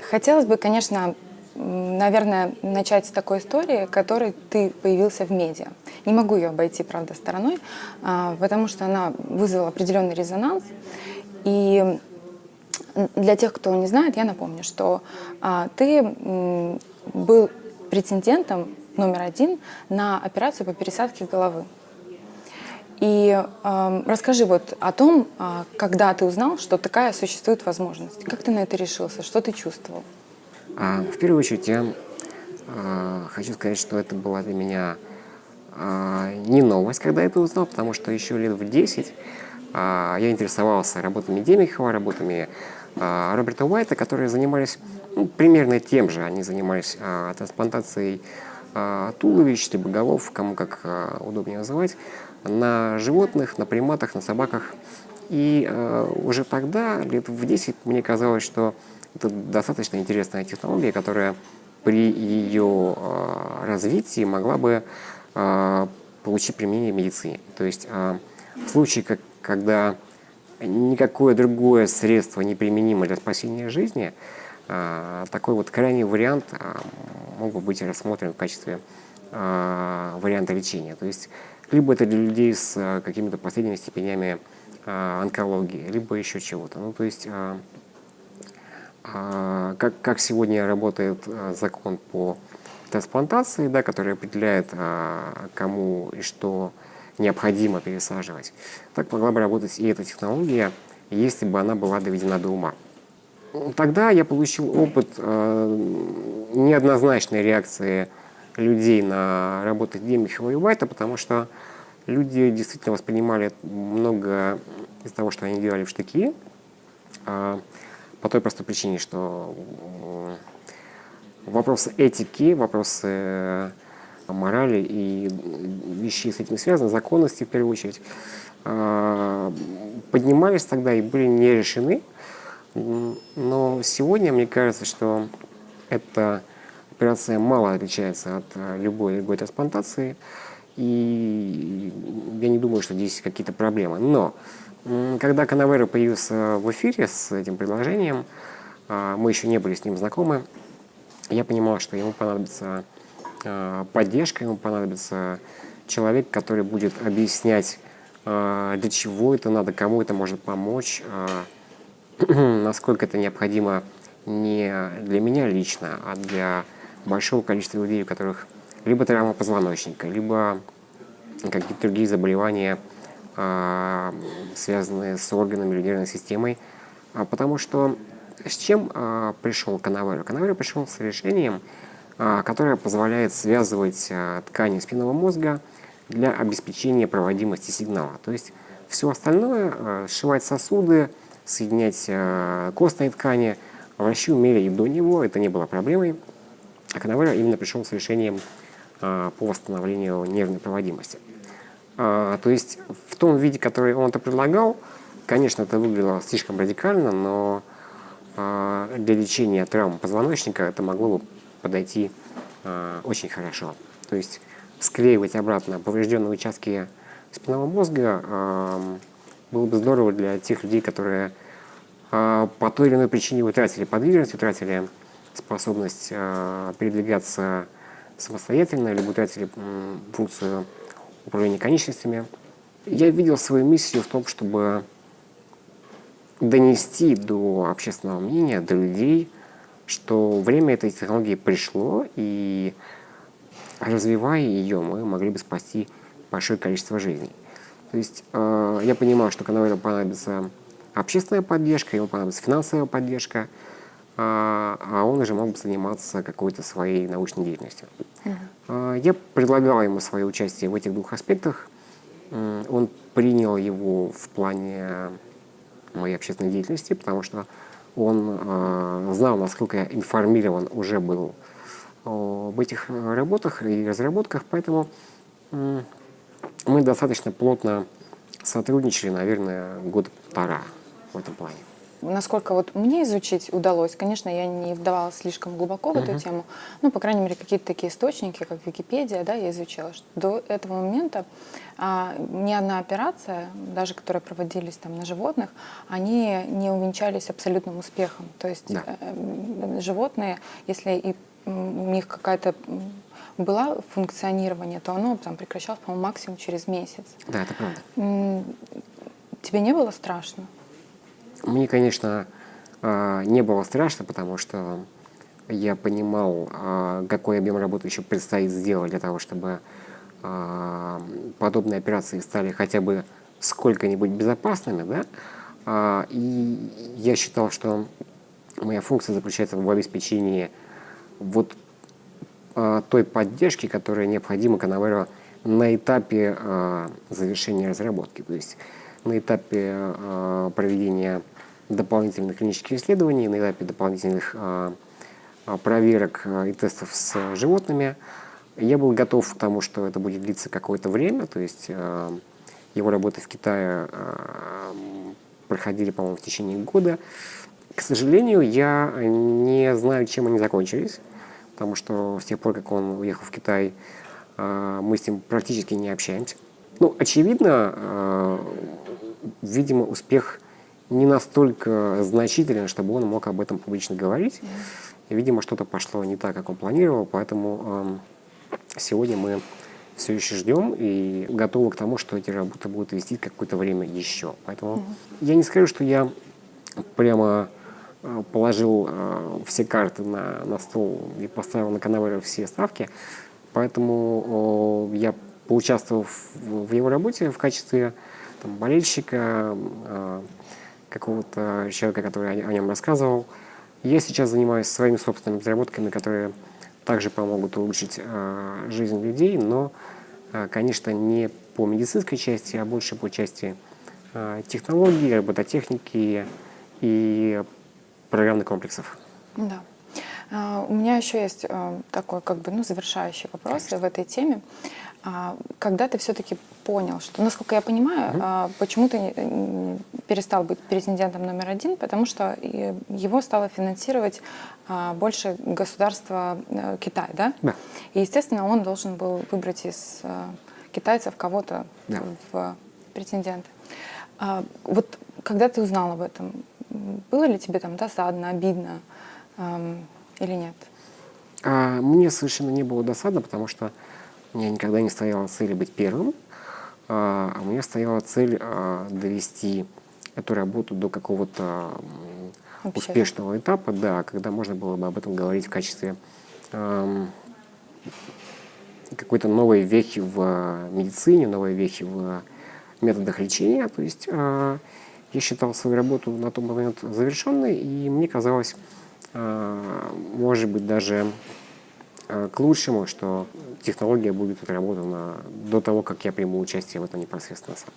Хотелось бы, конечно, наверное, начать с такой истории, которой ты появился в медиа. Не могу ее обойти, правда, стороной, потому что она вызвала определенный резонанс. И для тех, кто не знает, я напомню, что ты был претендентом номер один на операцию по пересадке головы. И расскажи вот о том, когда ты узнал, что такая существует возможность. Как ты на это решился? Что ты чувствовал? В первую очередь я хочу сказать, что это была для меня не новость, когда я это узнал, потому что еще лет в 10 я интересовался работами Демихова, работами Роберта Уайта, которые занимались примерно тем же. Они занимались трансплантацией туловищ, либо голов, кому как удобнее называть, на животных, на приматах, на собаках. И уже тогда, лет в 10, мне казалось, что это достаточно интересная технология, которая при ее развитии могла бы получить применение в медицине. То есть в случае, когда никакое другое средство не применимо для спасения жизни, такой вот крайний вариант мог бы быть рассмотрен в качестве варианта лечения. То есть либо это для людей с какими-то последними степенями онкологии, либо еще чего-то. Ну, то есть как сегодня работает закон по трансплантации, да, который определяет, кому и что необходимо пересаживать, так могла бы работать и эта технология, если бы она была доведена до ума. Тогда я получил опыт неоднозначной реакции людей на работу Демихова и Уайта, потому что люди действительно воспринимали много из того, что они делали, в штыки, по той простой причине, что вопросы этики, вопросы морали и вещи с этим связаны, законности в первую очередь, поднимались тогда и были не решены. Но сегодня мне кажется, что эта операция мало отличается от любой другой трансплантации, и я не думаю, что здесь какие-то проблемы. Но когда Канаверо появился в эфире с этим предложением, мы еще не были с ним знакомы, я понимал, что ему понадобится поддержка, ему понадобится человек, который будет объяснять, для чего это надо, кому это может помочь, насколько это необходимо не для меня лично, а для большого количества людей, у которых либо травма позвоночника, либо какие-то другие заболевания, связанные с органами или нервной системой. Потому что с чем пришел Канаверо? Канаверо пришел с решением, которое позволяет связывать ткани спинного мозга для обеспечения проводимости сигнала. То есть все остальное, сшивать сосуды, соединять костные ткани, врачи умели и до него, это не было проблемой. А Канаверо именно пришел с решением по восстановлению нервной проводимости. То есть в том виде, который он это предлагал, конечно, это выглядело слишком радикально, но для лечения травм позвоночника это могло бы подойти очень хорошо. То есть склеивать обратно поврежденные участки спинного мозга было бы здорово для тех людей, которые по той или иной причине утратили подвижность, утратили способность передвигаться самостоятельно, либо утратили функцию управления конечностями. Я видел свою миссию в том, чтобы донести до общественного мнения, до людей, что время этой технологии пришло, и развивая ее, мы могли бы спасти большое количество жизней. То есть я понимал, что Канаверо понадобится общественная поддержка, ему понадобится финансовая поддержка, а он уже мог бы заниматься какой-то своей научной деятельностью. Я предлагал ему свое участие в этих двух аспектах. Он принял его в плане моей общественной деятельности, потому что он знал, насколько я информирован уже был об этих работах и разработках, поэтому мы достаточно плотно сотрудничали, наверное, года полтора в этом плане. Насколько вот мне изучить удалось, конечно, я не вдавалась слишком глубоко в эту тему, ну, по крайней мере, какие-то такие источники, как Википедия, да, я изучила, что до этого момента ни одна операция, даже которые проводились там на животных, они не увенчались абсолютным успехом. То есть Да. животные, если и у них какая-то была функционирование, то оно там прекращалось, по-моему, максимум через месяц. Да, это правда. Тебе не было страшно? Мне, конечно, не было страшно, потому что я понимал, какой объем работы еще предстоит сделать для того, чтобы подобные операции стали хотя бы сколько-нибудь безопасными, да. И я считал, что моя функция заключается в обеспечении вот той поддержки, которая необходима Канаверо на этапе завершения разработки, то есть на этапе проведения дополнительных клинических исследований, на этапе дополнительных проверок и тестов с животными. Я был готов к тому, что это будет длиться какое-то время, то есть его работы в Китае проходили, по-моему, в течение года. К сожалению, я не знаю, чем они закончились, потому что с тех пор, как он уехал в Китай, мы с ним практически не общаемся. Ну, очевидно, видимо, успех не настолько значителен, чтобы он мог об этом публично говорить. И, видимо, что-то пошло не так, как он планировал, поэтому сегодня мы все еще ждем и готовы к тому, что эти работы будут вести какое-то время еще. Поэтому я не скажу, что я прямо положил все карты на стол и поставил на Канаверо все ставки. Поэтому я поучаствовал в его работе в качестве там, болельщика, какого-то человека, который о нем рассказывал. Я сейчас занимаюсь своими собственными разработками, которые также помогут улучшить жизнь людей, но, конечно, не по медицинской части, а больше по части технологий, робототехники и программных комплексов. Да. У меня еще есть такой, как бы, ну, завершающий вопрос в этой теме. Когда ты все-таки понял, что, насколько я понимаю, почему ты перестал быть претендентом номер один, потому что его стало финансировать больше государство Китай, да? Да. И, естественно, он должен был выбрать из китайцев кого-то Да. в претенденты. Вот когда ты узнал об этом, было ли тебе там досадно, обидно или нет? Мне совершенно не было досадно, потому что у меня никогда не стояла цель быть первым, а у меня стояла цель довести эту работу до какого-то успешного этапа, да, когда можно было бы об этом говорить в качестве какой-то новой вехи в медицине, новой вехи в методах лечения. То есть я считал свою работу на тот момент завершенной, и мне казалось, может быть, даже к лучшему, что технология будет отработана до того, как я приму участие в этом непосредственно сам.